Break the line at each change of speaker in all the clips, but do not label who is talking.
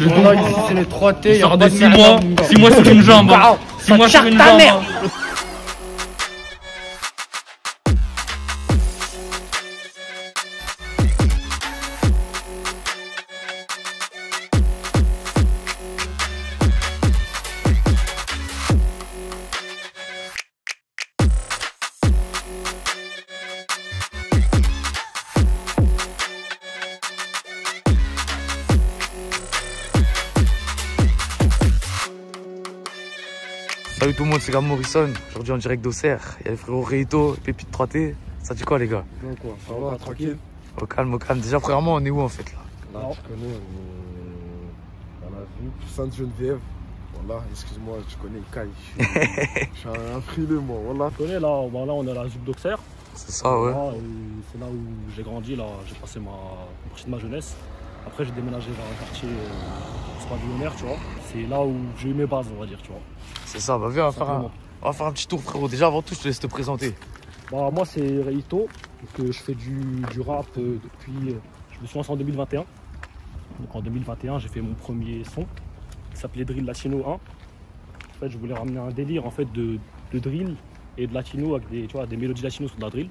Le dos là, ici, c'est les 3T.
Il sort de 6 mois. 6 mois sur une jambe. 6 mois sur une jambe.
Salut tout le monde, c'est Gab Morrison. Aujourd'hui en direct d'Auxerre. Il y a le frérot Reito, Pépite 3T. Ça dit quoi les gars?
Non quoi, ça va, tranquille.
Au calme, au calme. Déjà premièrement, on est où en fait là?
Là, tu connais, on est dans la ville, Sainte-Geneviève. Voilà, excuse-moi, tu connais le caille. Je suis un frileux moi, voilà.
Tu connais, là on est à la ZUP d'Auxerre.
C'est ça, ouais.
C'est là où j'ai grandi, là j'ai passé une partie de ma jeunesse. Après j'ai déménagé vers un quartier pavillonnaire, tu vois. C'est là où j'ai eu mes bases, on va dire, tu vois.
C'est ça, bah viens, on va faire un petit tour frérot. Déjà avant tout, je te laisse te présenter.
Bah moi c'est Reito, donc je fais du rap depuis... je me suis lancé en 2021. Donc en 2021 j'ai fait mon premier son qui s'appelait Drill Latino 1. En fait je voulais ramener un délire en fait de drill et de latino avec des, tu vois, des mélodies latino sur de la drill.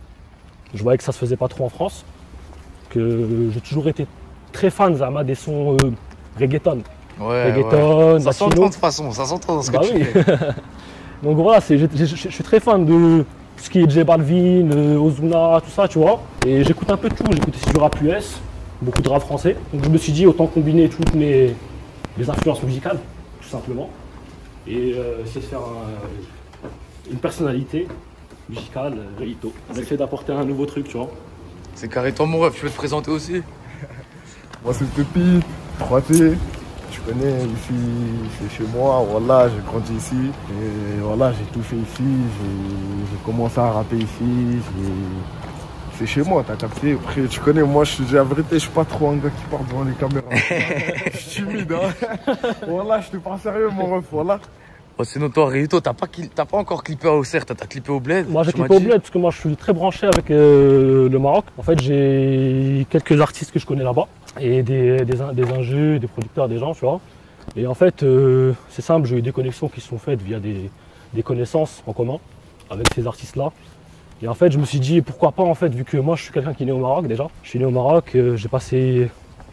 Je voyais que ça se faisait pas trop en France, que j'ai toujours été très fan Zama des sons reggaeton.
Ouais,
reggaeton,
ça
latino.
s'entend de toute façon, ça s'entend dans ce que tu fais.
Donc voilà, je suis très fan de ce qui est J Balvin, Ozuna, tout ça, tu vois. Et j'écoute un peu de tout, j'écoute aussi du rap US, beaucoup de rap français. Donc je me suis dit autant combiner toutes mes influences musicales, tout simplement. Et essayer de faire une personnalité musicale, Reito. On essaie d'apporter un nouveau truc, tu vois.
C'est carré, toi mon ref, tu veux te présenter aussi?
Moi c'est Pépite, 3T. Tu connais, ici c'est chez moi, voilà, j'ai grandi ici. Et voilà, j'ai tout fait ici, j'ai commencé à rapper ici. C'est chez moi, t'as capté. Après, tu connais, moi, la vérité, je suis pas trop un gars qui part devant les caméras. Je suis timide, hein. Voilà, je te parle sérieux, mon ref, voilà.
Oh, sinon toi, Reito, t'as pas encore clippé à Auxerre, t'as clippé au Bled?
Moi j'ai clippé au Bled parce que moi je suis très branché avec le Maroc. En fait j'ai quelques artistes que je connais là-bas et des ingés, des producteurs, des gens, tu vois. Et en fait c'est simple, j'ai eu des connexions qui se sont faites via des connaissances en commun avec ces artistes-là. Et en fait je me suis dit pourquoi pas en fait, vu que moi je suis quelqu'un qui est né au Maroc déjà. Je suis né au Maroc, j'ai passé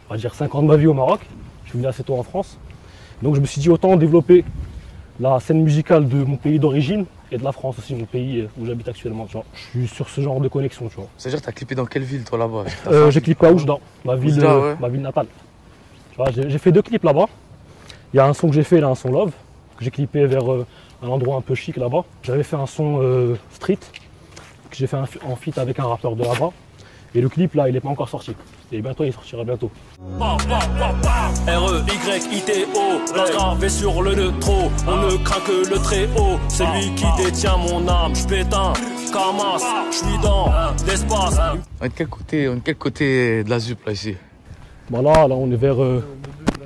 on va dire 5 ans de ma vie au Maroc. Je suis venu assez tôt en France. Donc je me suis dit autant développer la scène musicale de mon pays d'origine et de la France aussi, mon pays où j'habite actuellement, tu vois. Je suis sur ce genre de connexion, tu vois.
C'est-à-dire que t'as clippé dans quelle ville toi là-bas?
J'ai clippé à Oujda, ma ville natale. Tu vois, j'ai fait 2 clips là-bas. Il y a un son que j'ai fait là, un son Love, que j'ai clippé vers un endroit un peu chic là-bas. J'avais fait un son Street, que j'ai fait en feat avec un rappeur de là-bas. Et le clip là, il n'est pas encore sorti. Et bientôt, il sortira bientôt.
R-E-Y-I-T-O, la gravée sur le neutro. On ne craint que le très haut. C'est lui qui détient mon âme. Je pétain, Kamas, je suis dans l'espace.
On est de quel côté de la ZUP là ici?
Bon là on est vers au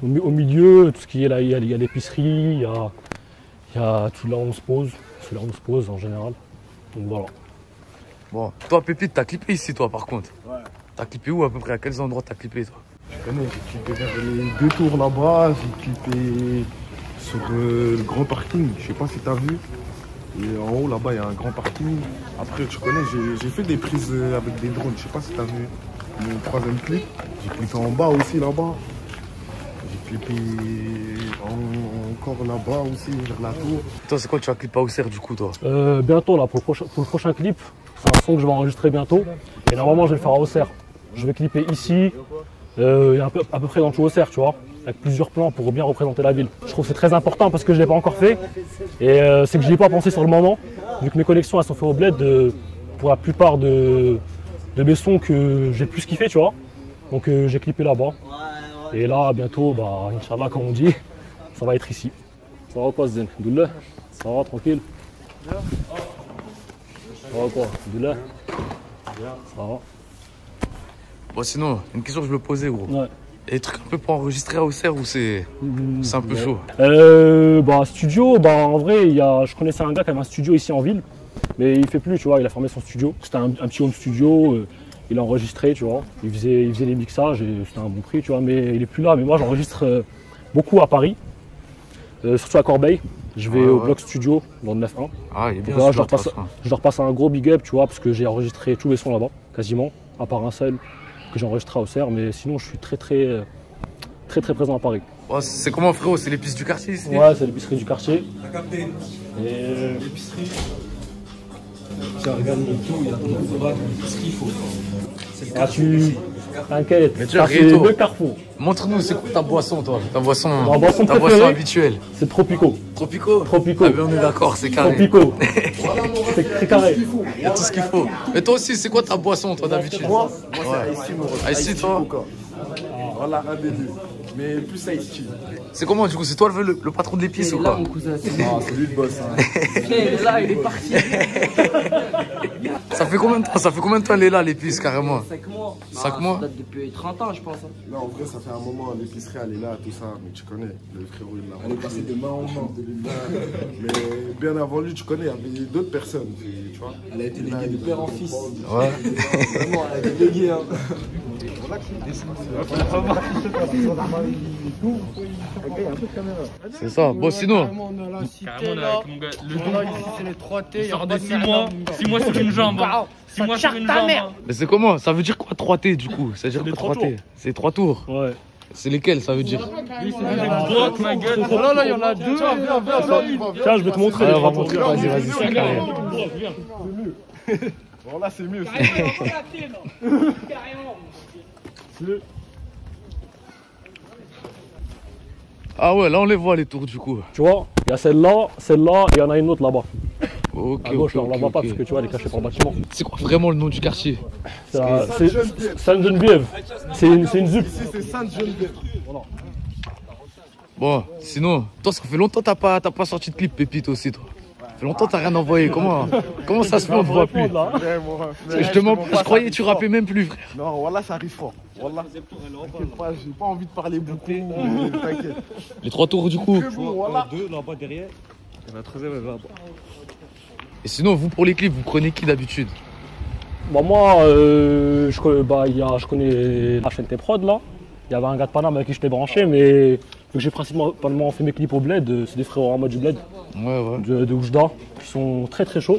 milieu, tout ce qui est là, il y a l'épicerie, il y a tout là où on se pose. C'est là où on se pose en général. Donc voilà.
Bon, toi Pépite, t'as clippé ici toi par contre?
Ouais.
T'as clippé où à peu près? À quels endroits t'as clippé toi?
Je connais, j'ai clippé vers les 2 tours là-bas, j'ai clippé sur le grand parking, je sais pas si t'as vu. Et en haut là-bas, il y a un grand parking. Après, tu connais, j'ai fait des prises avec des drones, je sais pas si t'as vu mon 3e clip. J'ai clippé en bas aussi là-bas. J'ai clippé encore là-bas aussi, vers la tour.
Toi, c'est quoi tu vas clipper à Auxerre du coup toi?
Bientôt là, pour le prochain clip, c'est un son que je vais enregistrer bientôt. Et normalement, je vais le faire à Auxerre. Je vais clipper ici, et à peu près dans tout Auxerre, tu vois, avec plusieurs plans pour bien représenter la ville. Je trouve que c'est très important parce que je ne l'ai pas encore fait. Et c'est que je n'y ai pas pensé sur le moment, vu que mes connexions elles sont faites au Bled pour la plupart de mes sons que j'ai plus kiffé, tu vois. Donc j'ai clippé là-bas. Et là, bientôt, bah, Inch'Allah, comme on dit, ça va être ici. Ça va quoi, Zen? Douleur? Ça va, tranquille? Ça va quoi? Douleur? Ça va?
Bon sinon, une question que je me posais gros.
Ouais.
Il y a des trucs un peu pour enregistrer à Auxerre ou c'est un peu chaud?
Bah studio, bah en vrai, je connaissais un gars qui avait un studio ici en ville, mais il fait plus, tu vois, il a fermé son studio. C'était un petit home studio, il a enregistré, tu vois, il faisait les mixages et c'était un bon prix, tu vois, mais il est plus là. Mais moi j'enregistre beaucoup à Paris, surtout à Corbeil. Je vais au Bloc Studio dans le 9-1.
Ah, il est bien.
Là, je leur passe un gros big up, tu vois, parce que j'ai enregistré tous les sons là-bas, quasiment, à part un seul que j'ai enregistré à Auxerre, mais sinon je suis très présent à Paris.
Oh, c'est comment frérot? C'est l'épice du quartier ici?
Ouais, c'est l'épicerie du quartier. Et
L'épicerie. Tiens, regarde mon tout, il y a tout ce qu'il faut. C'est le quartier.
T'inquiète,
tu as
c'est
Rieto.
le Carrefour.
Montre-nous, c'est quoi ta boisson, toi? Ta boisson
préférée,
habituelle?
c'est Tropico.
Tropico?
Tropico.
Ah, mais on est d'accord, c'est carré.
Tropico. C'est très carré.
Il y a tout ce qu'il faut. Mais toi aussi, c'est quoi ta boisson, toi, d'habitude?
Moi c'est Ice Tea, mon ref.
Ice Tea, toi?
Coca. Voilà, un des deux. Mais plus Ice Tea.
C'est comment, du coup? C'est toi le patron de l'épice ou quoi?
Ah, c'est lui le boss. Hein.
Il est là, il est parti.
Ça fait combien de temps? Ça fait combien de temps elle est là, l'épice, carrément?
5 mois.
5 mois?
Ça date depuis 30 ans, je pense.
Non, en vrai, ça fait un moment, l'épicerie, elle est là, tout ça. Mais tu connais, le frérot, il est passé de main en main. Mais bien avant lui, tu connais, il y avait d'autres personnes. Tu vois.
Elle a été léguée de père en fils.
Ouais.
Vraiment, elle a été léguée. Hein.
C'est ça. Bon, sinon,
Carrément, on a avec mon gars. Le don, ici, c'est les 3T. Il sort de 6 mois. 6 mois sur une jambe. 6 mois sur une jambe.
mais c'est comment? Ça veut dire quoi 3T du coup? Ça veut dire
C'est
quoi
les
3T? C'est 3 tours.
Ouais.
C'est lesquels ça veut dire?
Lui, c'est avec drogue, ma gueule. Là, là, il y en a deux.
Tiens, je vais te montrer.
Ouais,
les
on va
trois
montrer.
tours.
Vas-y, c'est carré.
Bon, là, c'est mieux.
Ah ouais, là on les voit les tours du coup.
Tu vois, il y a celle-là, et il y en a une autre là-bas.
Ok,
À gauche,
ok,
là, on la
ok,
voit pas
ok.
parce que tu vois, elle est cachée par le bâtiment.
C'est quoi vraiment le nom du quartier?
C'est Sainte-Geneviève. C'est une ZUP.
Ici, c'est Sainte-Geneviève.
Bon, sinon, toi ça fait longtemps que t'as pas sorti de clip Pépite aussi toi. Ça fait longtemps que t'as rien envoyé, comment ça se fait on te voit plus?
Ouais, moi,
Je te mens, je croyais que tu rappais même plus frère.
non, voilà, ça arrive fort. Voilà. T'inquiète pas, j'ai pas envie de parler beaucoup. T'inquiète.
Les 3 tours du coup.
Bon, voilà.
Et sinon vous pour les clips, vous prenez qui d'habitude?
Bah moi, je connais la chaîne T-Prod là. Il y avait un gars de Paname avec qui je t'ai branché, mais vu que j'ai principalement fait mes clips au Bled, c'est des frérots en mode du Bled,
Ouais.
de Oujda, qui sont très chauds.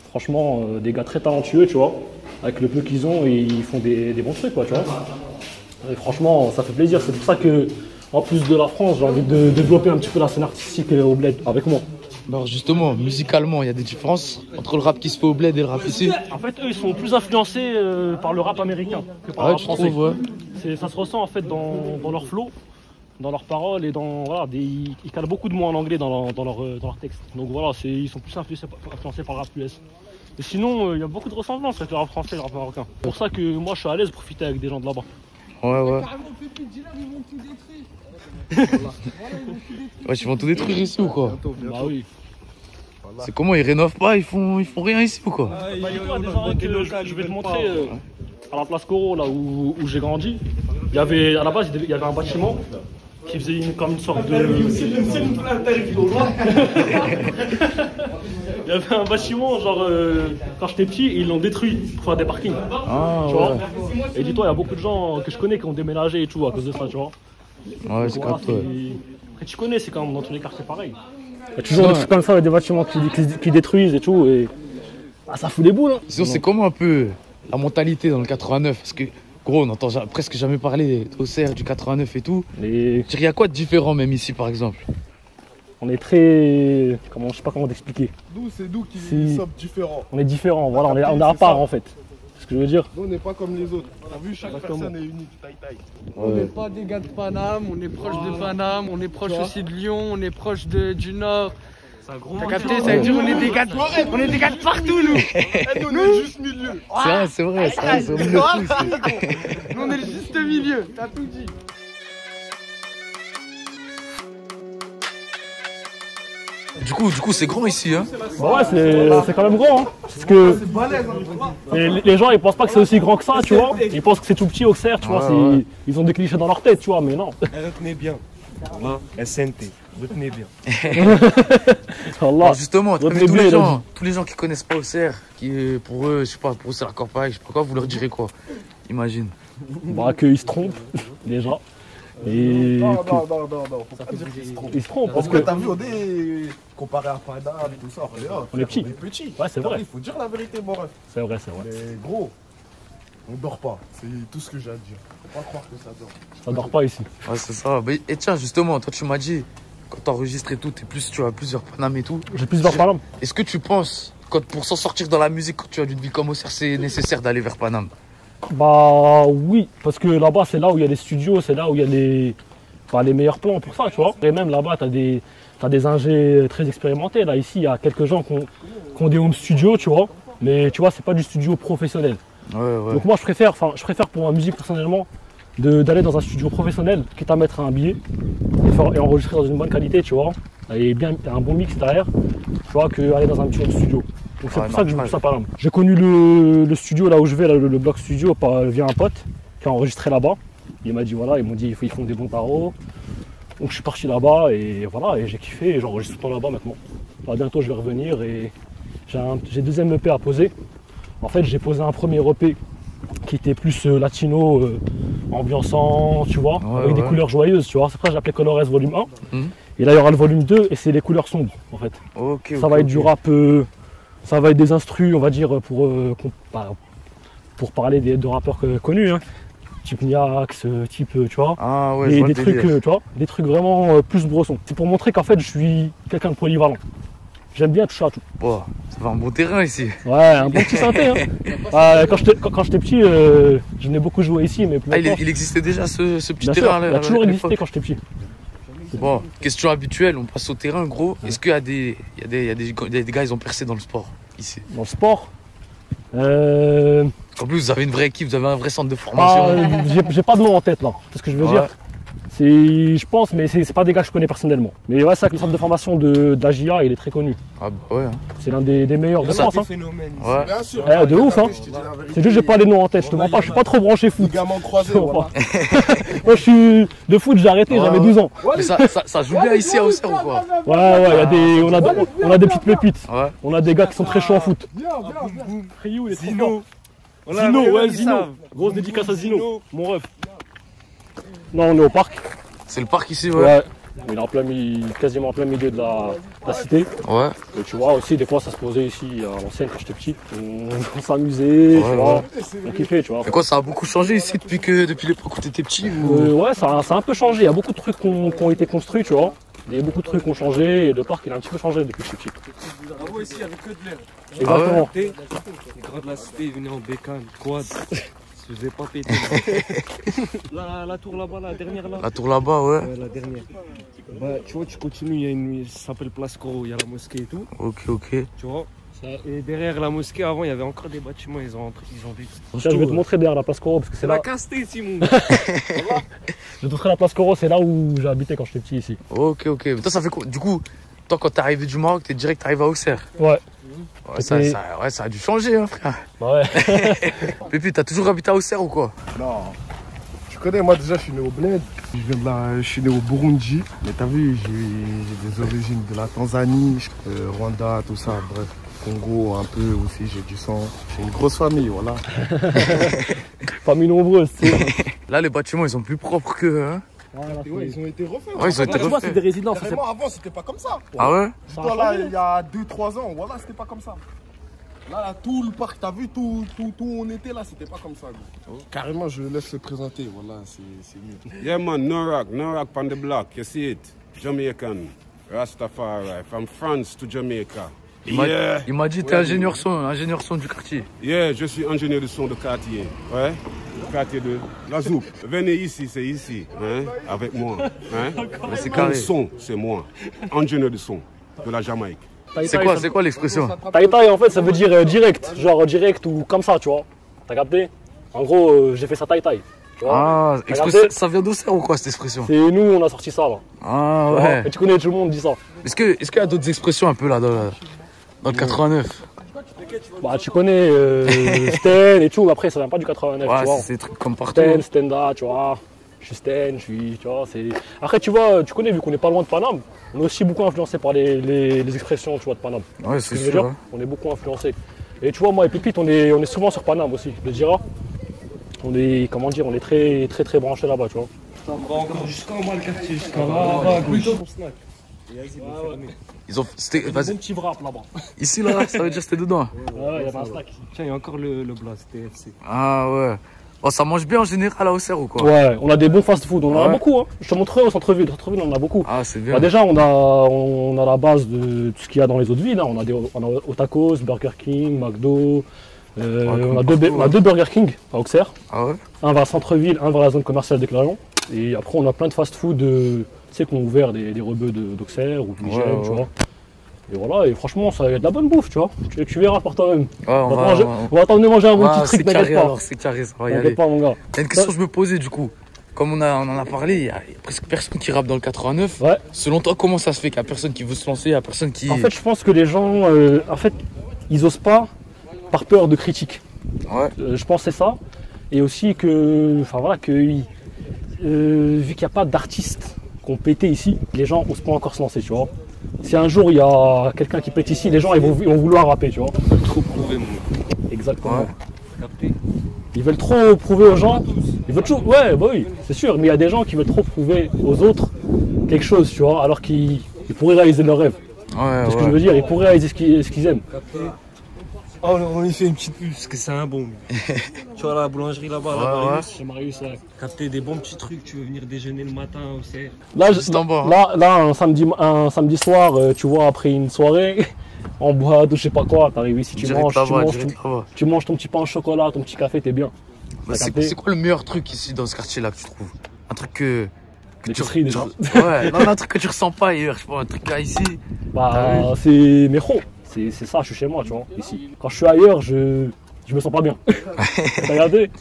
Franchement, des gars très talentueux, tu vois. Avec le peu qu'ils ont, ils font des bons trucs, quoi, tu vois. Et franchement, ça fait plaisir. C'est pour ça que, en plus de la France, j'ai envie de développer un petit peu la scène artistique au Bled avec moi.
Alors justement, musicalement, il y a des différences entre le rap qui se fait au Bled et le rap ici?
En fait, eux, ils sont plus influencés par le rap américain que par
Ah
le
ouais,
rap
tu
français.
trouves, ouais.
Ça se ressent en fait dans leur flow, dans leurs paroles et ils calent beaucoup de mots en anglais dans leur texte. Donc voilà, ils sont plus influencés par le rap US. Et sinon, il y a beaucoup de ressemblances avec le rap français et le rap marocain. C'est pour ça que moi, je suis à l'aise de profiter avec des gens de là-bas.
Ouais. Ouais, ils vont tout détruire ici ou quoi?
Bah oui.
C'est comment, ils rénovent pas, ils font rien ici ou quoi?
Dis-toi, déjà, je vais te montrer à la place Coro, là où j'ai grandi. À la base, il y avait un bâtiment qui faisait comme une sorte de. Il y avait un bâtiment, genre, quand j'étais petit, ils l'ont détruit pour faire des parkings.
Ah
Tu vois. Et dis-toi, il y a beaucoup de gens que je connais qui ont déménagé et tout à cause de ça, tu vois.
Ouais, c'est
Voilà,
capté.
Après, tu connais, c'est quand même dans tous les quartiers pareil. Il y a toujours des trucs comme ça, des bâtiments qui détruisent et tout. Et... Ah, ça fout les boules. Hein.
Sinon, c'est comment un peu la mentalité dans le 89? Parce que, gros, on n'entend presque jamais parler d'Auxerre, du 89 et tout.
Et
Il y a quoi de différent même ici, par exemple?
on est très. Je sais pas comment t'expliquer.
Nous, c'est nous qui
Si.
sommes différents.
On est différents, voilà, on est à part en fait. C'est ce que je veux dire.
Nous, on n'est pas comme les autres. T'as vu, chaque personne est unique. Taille.
On n'est pas des gars de Paname, on est proche de Paname, on est proche aussi de Lyon, on est proche du Nord. T'as capté, ça veut dire on est des gars de partout nous.
Nous, on est juste milieu.
C'est vrai, c'est au milieu de tout, c'est-
Nous on est le juste milieu, t'as tout dit.
Du coup, c'est grand ici, hein?
Bah ouais, c'est quand même grand. Hein. Parce que les gens ils pensent pas que c'est aussi grand que ça, tu vois. Ils pensent que c'est tout petit Auxerre, tu vois. Ils ont des clichés dans leur tête, tu vois, mais non.
Retenez bien. SNT. Retenez bien.
Allah.
Alors justement,
Votre
tous
blé,
les
il a
gens, tous les gens qui connaissent pas Auxerre, qui pour eux, je sais pas, pour eux c'est la campagne, je sais pas quoi, vous leur direz quoi? Imagine.
Bah qu'ils se trompent, déjà. Et
Non,
que-
non, faut pas dire qu'ils se trompent.
ils se trompent
Parce
parce
que
que
t'as vu, on est comparé à Paname et tout ça.
on est petits.
On est petits.
Ouais, c'est vrai.
Il faut dire la vérité, mon ref.
C'est vrai, c'est vrai.
Mais gros, on dort pas. C'est tout ce que j'ai à dire. Faut pas croire que ça dort.
Ça dort pas ici.
Ouais, c'est ça. Mais, et tiens, justement, toi, tu m'as dit, quand t'enregistres et tout, tu as plusieurs Paname et tout.
J'ai plus vers Paname.
Est-ce que tu penses, pour s'en sortir dans la musique, quand tu as d'une vie comme Auxerre, c'est nécessaire d'aller vers Paname?
Bah oui, parce que là-bas c'est là où il y a les studios, c'est là où il y a les meilleurs plans pour ça, tu vois. Et même là-bas t'as des ingés très expérimentés. Là ici il y a quelques gens qui ont des home studios, tu vois. Mais tu vois c'est pas du studio professionnel.
Ouais.
Donc moi je préfère pour ma musique personnellement d'aller dans un studio professionnel, quitte à mettre un billet et enregistrer dans une bonne qualité, tu vois. Et bien un bon mix derrière, tu vois, qu'aller dans un petit home studio. Donc c'est pour ça que je me pousse à Paname. J'ai connu le studio là où je vais, là, le bloc studio, via un pote qui a enregistré là-bas. Il m'a dit voilà, ils m'ont dit ils font des bons tarots. Donc je suis parti là-bas et voilà, et j'ai kiffé et j'enregistre tout le temps là-bas maintenant. Là, bientôt je vais revenir et j'ai deuxième EP à poser. En fait j'ai posé un premier EP qui était plus latino, ambiançant, tu vois, avec des couleurs joyeuses, tu vois. C'est pour ça que j'ai appelé Colores volume 1. Et là il y aura le volume 2 et c'est les couleurs sombres en fait. Ça va être du rap. Ça va être des instrus, on va dire, pour parler de rappeurs connus, hein. Type Niax, type, tu vois.
Ah ouais,
et des trucs, tu vois, des trucs vraiment plus bressons. C'est pour montrer qu'en fait, je suis quelqu'un de polyvalent. J'aime bien toucher à tout.
Wow, ça va un bon terrain ici.
Ouais, un bon petit synthé. Hein. Quand j'étais petit, je venais beaucoup jouer ici, mais plus longtemps.
Il existait déjà ce petit
Bien sûr,
terrain là.
il a toujours existé quand j'étais petit.
Bon, question habituelle, on passe au terrain gros. Est-ce qu'il y a des gars, ils ont percé dans le sport ici?
Dans le sport
En plus, vous avez une vraie équipe, vous avez un vrai centre de formation.
J'ai pas de nom en tête là, c'est ce que je veux dire. Je pense, mais c'est pas des gars que je connais personnellement. Mais ouais, c'est vrai que le centre de formation d'Agia, il est très connu.
Ah bah ouais.
C'est l'un des meilleurs de France. Hein.
Ouais.
Bien sûr.
De ouf, hein. C'est juste j'ai pas les noms en tête, je te mens pas, je suis pas trop branché foot.
Ligaments croisés, voilà.
Moi je suis de foot, j'ai arrêté, j'avais 12 ans.
Mais ça joue bien ici à Auxerre ou quoi?
Ouais, on a des petites pépites.
Ouais.
On a des gars qui sont très chauds en foot. Zino. Zino. Grosse dédicace à Zino, mon ref. Non, on est au parc.
C'est le parc ici, ouais.
Il est quasiment en plein milieu de la cité.
Ouais.
Et tu vois aussi, des fois ça se posait ici à l'ancienne quand j'étais petit. On s'amusait, tu vois. On kiffait, tu vois.
Et quoi, ça a beaucoup changé ici depuis l'époque où t'étais petit
Ouais, ça a un peu changé. Il y a beaucoup de trucs qui ont été construits, tu vois. Il y a beaucoup de trucs qui ont changé et le parc il a un petit peu changé depuis que je suis petit.
Avant ici, il n'y avait que de l'air.
Exactement.
Les grands de la cité, ils venaient en bécane, quad. Je faisais pas péter. La tour là-bas, la dernière là.
La tour là-bas, ouais.
La dernière. Bah, tu vois, tu continues, ça s'appelle Place Coro, il y a la mosquée et tout.
Ok.
Tu vois. Et derrière la mosquée, avant, il y avait encore des bâtiments, ils ont détruit.
Tiens, je vais te montrer derrière la place Coro parce que c'est là.
La casté, Simon.
Je vais te montrer la place Coro, c'est là où j'ai habité quand j'étais petit ici.
Ok. Mais toi, ça fait quoi? Du coup, toi, quand t'es arrivé du Maroc, t'es direct arrivé à Auxerre.
Ouais.
Ça a dû changer, hein, frère.
Ouais.
Pépi, t'as toujours habité à Auxerre ou quoi?
Non. Tu connais, moi déjà je suis né au Bled. Je suis né au Burundi. Mais t'as vu, j'ai des origines de la Tanzanie, Rwanda, tout ça, bref. Congo un peu aussi, j'ai du sang. J'ai une grosse famille, voilà.
Famille nombreuse, tu sais.
Là, les bâtiments, ils sont plus propres que... Hein.
Ouais, ils ont été refaits.
Ouais, ils ont été refaits.
C'est des résidences.
Avant, c'était pas comme ça.
Ah ouais?
Dis-toi là, il y a 2-3 ans, voilà, c'était pas comme ça. Là, tout le parc, t'as vu, tout où on était là, c'était pas comme ça. Carrément, je laisse se présenter, voilà, c'est mieux.
Yeah man, no rock on the block, you see it? Jamaican, Rastafari, from France to Jamaica.
Il m'a dit t'es ingénieur son du quartier.
Yeah, je suis ingénieur de son de quartier. Ouais, le quartier de la Zoup. Venez ici, c'est ici, hein, avec moi. Hein.
C'est carré.
Le son, c'est moi. Ingénieur de son de la Jamaïque.
C'est quoi l'expression?
Taïtaï en fait ça veut dire direct, genre direct ou comme ça, tu vois. T'as capté? En gros, j'ai fait ça taïtaï.
Ah, ça vient d'Auxerre ou quoi cette expression?
C'est nous, on a sorti ça là.
Ah ouais.
Et tu connais, tout le monde dit ça.
Est-ce qu'il y a d'autres expressions un peu là dans le 89?
Bah tu connais Sten et tout, mais après ça vient pas du 89,
ouais,
tu vois.
C'est des trucs comme partout.
Stenda, tu vois. Je suis Sten, tu vois, c'est... Après tu vois, tu connais, vu qu'on est pas loin de Paname, on est aussi beaucoup influencé par les expressions, tu vois, de Paname.
Ouais, c'est sûr. Hein.
On est beaucoup influencé. Et tu vois, moi et Pépite, on est souvent sur Paname aussi, je le dirai. On est, comment dire, on est très branchés là-bas, tu vois.
On va encore jusqu'en bas le quartier, jusqu'en bas, plutôt pour snack.
Ils ont. C'était.
Vas-y. Bon petit wrap là-bas.
Ici là, ça veut dire que c'était dedans.
Ouais, il y avait un snack.
Tiens, il y a encore le blas, c'était FC.
Ah ouais. Oh, ça mange bien en général à Auxerre ou quoi?
Ouais, on a des bons fast-food, on en a beaucoup. Hein. Je te montrerai au centre-ville. Au centre-ville, on en a beaucoup.
Ah, c'est bien.
Bah, déjà, on a la base de tout ce qu'il y a dans les autres villes. Hein. On a Otakos, Burger King, McDo. On a deux Burger King à Auxerre.
Ah ouais?
Un vers le centre-ville, un vers la zone commerciale des Clarions. Et après, on a plein de fast-food tu sais, qui ont ouvert des rebeux d'Auxerre ou de Nigel, tu vois. Et voilà, et franchement, ça va être de la bonne bouffe, tu vois. Tu verras par toi-même.
Ouais,
on va t'emmener manger un bon petit truc, t'inquiète pas.
Alors, c'est carré, ça va y aller.
T'inquiète pas, mon gars.
Il y a une question que je me posais du coup. Comme on en a parlé, il y a presque personne qui rappe dans le 89.
Ouais.
Selon toi, comment ça se fait qu'il n'y a personne qui veut se lancer, il n'y a personne qui.
En fait, je pense que les gens, ils osent pas par peur de critiques.
Ouais.
Je pense que c'est ça. Et aussi que, vu qu'il n'y a pas d'artistes qui ont pété ici, les gens n'osent pas encore se lancer, tu vois. Si un jour il y a quelqu'un qui pète ici, les gens ils vont vouloir rapper, tu vois.
Trop prouver, mon gars.
Exactement.
Ouais.
Capté.
Ils veulent trop prouver aux gens. Ils veulent toujours. Ouais, bah oui, c'est sûr. Mais il y a des gens qui veulent trop prouver aux autres quelque chose, tu vois, alors qu'ils pourraient réaliser leurs rêves.
Ouais,
C'est ce que je veux dire. Ils pourraient réaliser ce qu'ils aiment.
Capté. Oh, on lui fait une petite pub parce que c'est un bon. Tu vois la boulangerie là-bas,
Chez Marius, ouais.
Capter des bons petits trucs, tu veux venir déjeuner le matin au CR.
Là, un samedi soir, tu vois, après une soirée, en boîte ou je sais pas quoi, t'arrives ici, tu manges ton petit pain au chocolat, ton petit café, t'es bien.
Bah, c'est quoi le meilleur truc ici dans ce quartier-là que tu trouves? Un truc que.
L'épicerie déjà.
Ouais, non, un truc que tu ressens pas ailleurs, je sais pas, un truc là ici.
Bah, c'est Méro. C'est ça, je suis chez moi, tu vois, ici. Quand je suis ailleurs, je me sens pas bien. Regardez,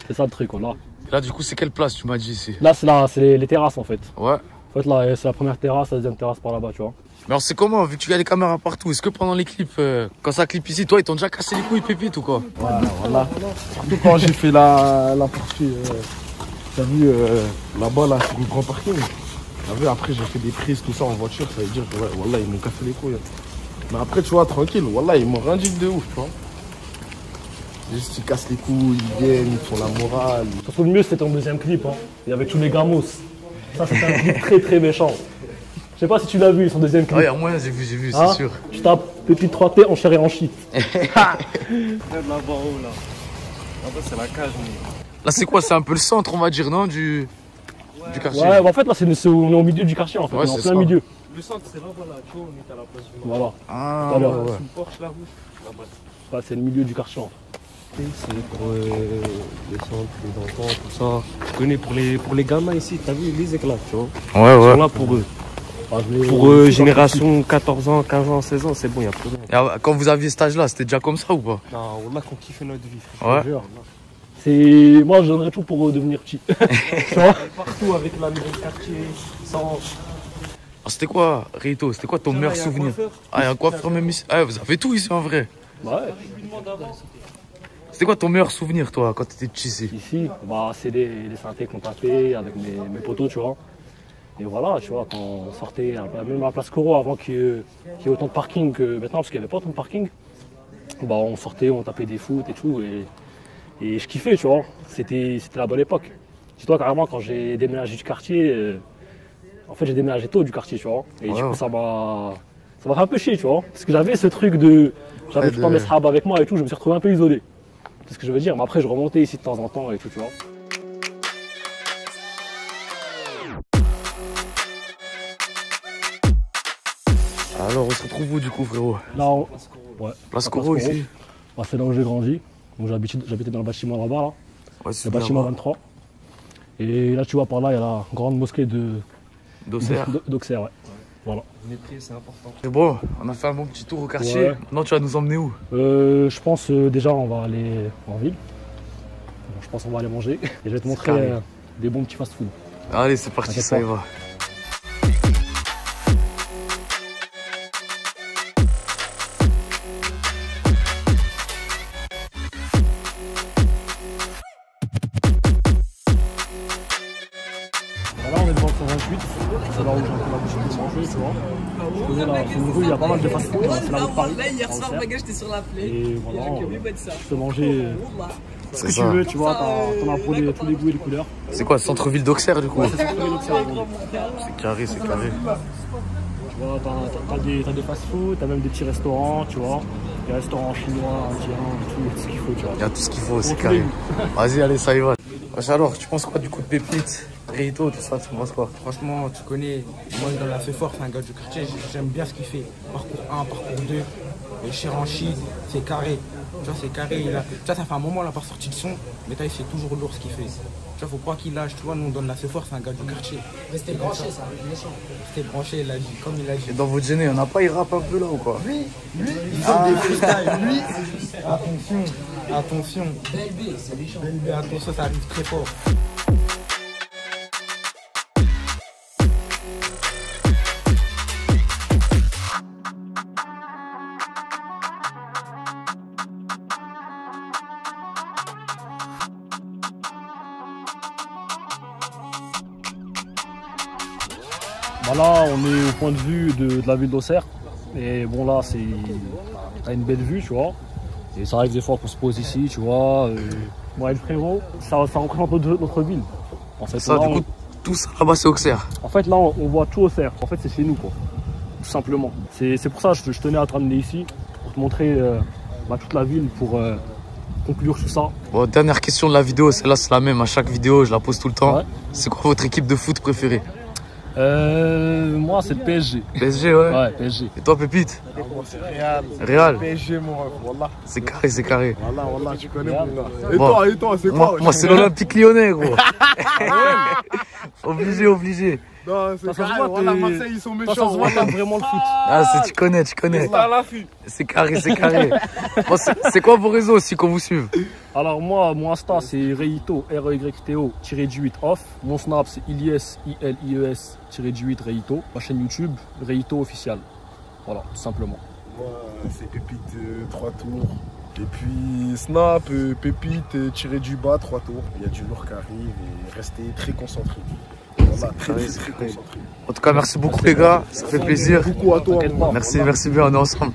c'est ça le truc, là.
Là, du coup, c'est quelle place tu m'as dit ici?
Là, c'est les terrasses en fait.
Ouais.
En fait, là, c'est la première terrasse, la deuxième terrasse par là-bas, tu vois.
Mais alors, c'est comment, vu que tu as les caméras partout, est-ce que pendant les clips, quand ça clip ici, toi, ils t'ont déjà cassé les couilles, pépite ou quoi?
Ouais, voilà. Surtout quand j'ai fait la partie, t'as vu, là-bas, là, sur le grand parking. T'as vu, après, j'ai fait des prises, tout ça en voiture, ça veut dire que, ouais, voilà, ils m'ont cassé les couilles. Mais après, tu vois, tranquille, voilà, ils m'ont rendu de ouf, tu vois. Juste, ils cassent les couilles, ils viennent, ils font la morale.
Surtout le mieux, c'était ton deuxième clip, hein. Il y avait tous les gamos. Ça, c'était un clip très très méchant. Je sais pas si tu l'as vu, son deuxième clip.
Ouais, moi, j'ai vu, c'est sûr.
Tu tapes Pépite 3T en chair et en shit.
Là-bas haut, là. Là-bas, c'est la cage, mais.
Là, c'est quoi? C'est un peu le centre, on va dire, non, du quartier?
Ouais, bah, en fait, là, on est au milieu du quartier, en fait.
Ouais,
on est en
c'est
plein
ça.
milieu.
Le centre, c'est là, voilà. Tu vois, on est à la place du Nord.
Voilà.
Ah,
Tout à l'heure,
ouais.
Sous le porche, la rouge. Là-bas.
Ouais, c'est le milieu du quartier, en fait.
C'est pour les centres, les enfants, tout ça. Tu connais pour les gamins ici, t'as vu les éclats, tu vois.
Ouais,
Ils
ouais.
sont là pour eux.
Ah,
Pour eux, génération 14 ans, 15 ans, 16 ans, c'est bon, il n'y a plus rien.
Et quand vous aviez cet âge-là, c'était déjà comme ça ou pas?
Non, on a qu'on kiffe notre vie.
Ouais.
Moi, je donnerais tout pour devenir petit. Tu vois.
Partout avec la maison de quartier, sans.
Ah, c'était quoi, Rito? C'était quoi ton meilleur souvenir? Ah, il y a un coiffeur même ici. Ah, vous avez tout ici en vrai.
Ouais.
C'était quoi ton meilleur souvenir, toi, quand t'étais petit ici?
Ici, bah, c'est les synthés qu'on tapait avec mes potos, tu vois. Et voilà, tu vois, quand on sortait, même à la place Coro, avant qu'il y ait autant de parking que maintenant, parce qu'il n'y avait pas autant de parking, bah, on sortait, on tapait des foot et tout. Et je kiffais, tu vois. C'était la bonne époque. Dis-toi, carrément, quand j'ai déménagé du quartier, en fait, j'ai déménagé tôt du quartier, tu vois. Et du coup, ça m'a fait un peu chier, tu vois. Parce que j'avais ce truc j'avais tout le temps mes sahabs avec moi et tout, je me suis retrouvé un peu isolé. C'est ce que je veux dire. Mais après, je remontais ici de temps en temps et tout, tu vois.
Alors, on se retrouve où du coup, frérot?
Là,
Place Coro ici.
Bah, c'est là où j'ai grandi. Donc, j'habitais dans le bâtiment là-bas, là.
Ouais,
Le bâtiment 23. Et là, tu vois, par là, il y a la grande mosquée
d'Auxerre.
d'Auxerre, ouais. Voilà.
C'est important.
C'est bon, on a fait un bon petit tour au quartier.
Ouais.
Maintenant, tu vas nous emmener où?
Je pense déjà, on va aller en ville. Bon, je pense qu'on va aller manger. Et je vais te montrer des bons petits fast-food.
Allez, c'est parti, ça y va.
Là, on est devant le 128. C'est là où j'ai l'habitude de manger, tu vois. Je connais là, c'est une rue, il y a pas mal de fast-food. C'est la rue de Paris.
Hier soir, j'étais sur la play.
Et voilà, tu peux manger ce que tu veux, tu vois. T'en as pour tous les goûts et les couleurs.
C'est quoi, centre-ville d'Auxerre du coup?
Ouais, c'est centre-ville d'Auxerre.
C'est carré, c'est carré.
Tu vois, t'as des fast-food, t'as même des petits restaurants, tu vois. Des restaurants chinois, indiens, tout ce qu'il faut, tu vois.
Il y a tout ce qu'il faut, c'est carré. Vas-y, allez, ça y va. Alors, tu penses quoi du coup de Pépite, Rito, tout ça, tu penses quoi?
Franchement, tu connais, moi dans la fort, c'est un gars du quartier, j'aime bien ce qu'il fait. Parcours 1, parcours 2, et Chiranchi, c'est carré. Tu vois, c'est carré. Tu vois, ça fait un moment, il n'a pas sorti de son, mais c'est toujours lourd ce qu'il fait. Tu vois, faut pas qu'il lâche, tu vois, nous on donne la fort, c'est un gars du quartier.
Restez branché, ça, méchant.
Restez branché, il a dit, comme il a dit.
Et dans votre gêné, on n'a pas, il rappe un peu là ou quoi?
Lui, il fait des freestyles, lui. Attention.
Belle B, c'est méchant.
Belle B, attention, ça arrive très fort.
Bah là, on est au point de vue de la ville d'Auxerre. Et bon, là, t'as une belle vue, tu vois. Et ça arrive des fois qu'on se pose ici, tu vois. Moi et le frérot, ça représente notre ville. En fait,
ça,
là,
du coup, tout ça là-bas, c'est Auxerre.
En fait, là, on voit tout Auxerre. En fait, c'est chez nous, quoi. Tout simplement. C'est pour ça que je tenais à te ramener ici, pour te montrer toute la ville, pour conclure tout ça.
Bon, dernière question de la vidéo, celle-là, c'est la même. À chaque vidéo, je la pose tout le temps.
Ouais.
C'est quoi votre équipe de foot préférée?
Moi, c'est le PSG.
PSG, ouais.
Ouais, PSG.
Et toi, Pépite?
C'est Real.
Real.
PSG, mon ref, wallah.
C'est carré, c'est carré.
Wallah, tu connais mon gars.
Bon.
Et toi, c'est quoi?
Moi, c'est l'Olympique Lyonnais, gros. Obligé.
Non, c'est carré, voilà, Marseille, ils sont méchants.
Ça se voit, t'aimes vraiment le foot.
Ah, tu connais. C'est carré. Bon, c'est quoi vos réseaux aussi qu'on vous suive?
Alors moi, mon Insta c'est Reito, REYTO-8 off. Mon Snap c'est Ilies, ILIES-8 Reito. Ma chaîne YouTube, Reito official. Voilà, tout simplement.
Moi, c'est Pépite 3 tours. Et puis Snap, Pépite tiré du bas 3 tours. Il y a du lourd qui arrive et restez très concentrés. Voilà, très concentrés.
En tout cas, merci beaucoup les gars, ça fait plaisir.
Beaucoup à toi.
Merci bien, on est ensemble.